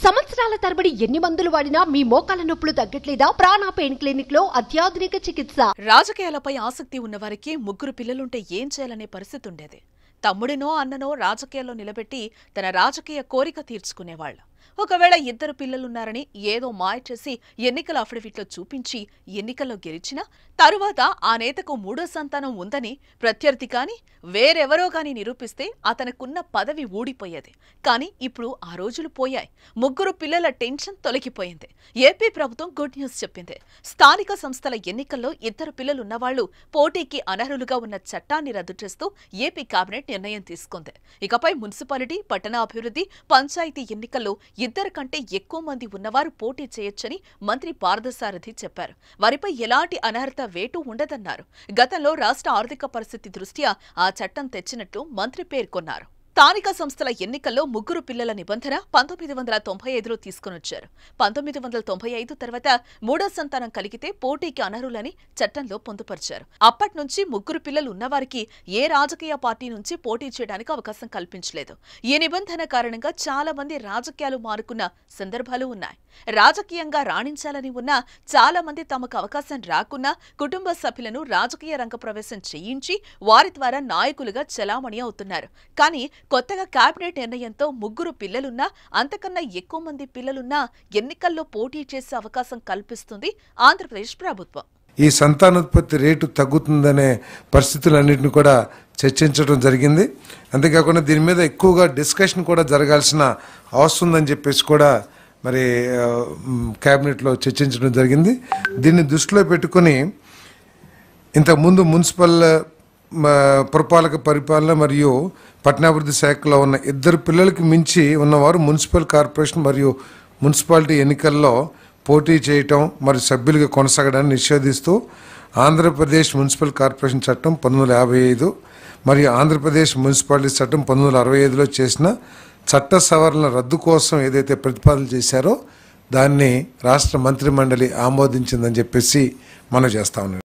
సంవత్సరాల తరబడి ఎన్ని మందులు వాడినా మీ మోకాల నొప్పులు తగ్గట్లేదా? ప్రాణ పెయిన్ క్లినిక్ లో అత్యాధునిక చికిత్స. రాజకీయాలపై ఆసక్తి ఉన్నవారికి ముగ్గురు పిల్లలుంటే ఏం చేయాలనే పరిస్థితి ఉండేది. తమ్ముడినో అన్ననో రాజకీయాల్లో నిలబెట్టి తన రాజకీయ కోరిక తీర్చుకునేవాళ్లు. ఒకవేళ ఇద్దరు పిల్లలున్నారని ఏదో మాయ చేసి ఎన్నికల అఫిడవిట్లో చూపించి ఎన్నికల్లో గెలిచినా తరువాత ఆ నేతకు మూడో సంతానం ఉందని ప్రత్యర్థి కాని వేరెవరో గాని నిరూపిస్తే అతనుకున్న పదవి ఊడిపోయేది. కానీ ఇప్పుడు ఆ రోజులు పోయాయి. ముగ్గురు పిల్లల టెన్షన్ తొలగిపోయింది. ఏపీ ప్రభుత్వం గుడ్ న్యూస్ చెప్పింది. స్థానిక సంస్థల ఎన్నికల్లో ఇద్దరు పిల్లలున్నవాళ్లు పోటీకి అనర్హులుగా ఉన్న చట్టాన్ని రద్దు చేస్తూ ఏపీ కేబినెట్ నిర్ణయం తీసుకుంది. ఇకపై మున్సిపాలిటీ, పట్టణాభివృద్ధి, పంచాయతీ ఎన్నికల్లో ఇద్దరు కంటే ఎక్కువ మంది ఉన్నవారు పోటీ చేయొచ్చని మంత్రి పార్థసారథి చెప్పారు. వారిపై ఎలాంటి అనర్హత వేటు ఉండదన్నారు. గతంలో రాష్ట్ర ఆర్థిక పరిస్థితి దృష్ట్యా ఆ చట్టం తెచ్చినట్లు మంత్రి పేర్కొన్నారు. స్థానిక సంస్థల ఎన్నికల్లో ముగ్గురు పిల్లల నిబంధన 1995లో తీసుకునొచ్చారు. 1995 తర్వాత మూడో సంతానం కలిగితే పోటీకి అనర్హులని చట్టంలో పొందుపరిచారు. అప్పట్నుంచి ముగ్గురు పిల్లలు ఉన్నవారికి ఏ రాజకీయ పార్టీ నుంచి పోటీ చేయడానికి అవకాశం కల్పించలేదు. ఈ నిబంధన కారణంగా చాలా మంది రాజకీయాలు మారుకున్న సందర్భాలు ఉన్నాయి. రాజకీయంగా రాణించాలని ఉన్నా చాలా మంది తమకు అవకాశం రాకున్నా కుటుంబ సభ్యులను రాజకీయ రంగ ప్రవేశం చేయించి వారి ద్వారా నాయకులుగా చలామణి అవుతున్నారు. కానీ కొత్తగా కేబినెట్ నిర్ణయంతో ముగ్గురు పిల్లలున్నా అంతకన్నా ఎక్కువ మంది పిల్లలున్నా ఎన్నికల్లో పోటీ చేసే అవకాశం కల్పిస్తుంది ఆంధ్రప్రదేశ్ ప్రభుత్వం. ఈ సంతానోత్పత్తి రేటు తగ్గుతుందనే పరిస్థితులన్నింటినీ కూడా చర్చించడం జరిగింది. అంతేకాకుండా దీని మీద ఎక్కువగా డిస్కషన్ కూడా జరగాల్సిన అవసరం ఉందని చెప్పేసి కూడా మరి కేబినెట్లో చర్చించడం జరిగింది. దీన్ని దృష్టిలో పెట్టుకుని ఇంతకుముందు మున్సిపల్ పురపాలక పరిపాలన మరియు పట్టణాభివృద్ధి శాఖలో ఉన్న ఇద్దరు పిల్లలకి మించి ఉన్నవారు మున్సిపల్ కార్పొరేషన్ మరియు మున్సిపాలిటీ ఎన్నికల్లో పోటీ చేయటం మరియు సభ్యులుగా కొనసాగడాన్ని నిషేధిస్తూ ఆంధ్రప్రదేశ్ మున్సిపల్ కార్పొరేషన్ చట్టం 1955 మరియు ఆంధ్రప్రదేశ్ మున్సిపాలిటీ చట్టం 1965లో చేసిన చట్ట సవరణల రద్దు కోసం ఏదైతే ప్రతిపాదన చేశారో దాన్ని రాష్ట్ర మంత్రిమండలి ఆమోదించిందని చెప్పేసి మనం చేస్తా ఉన్నాం.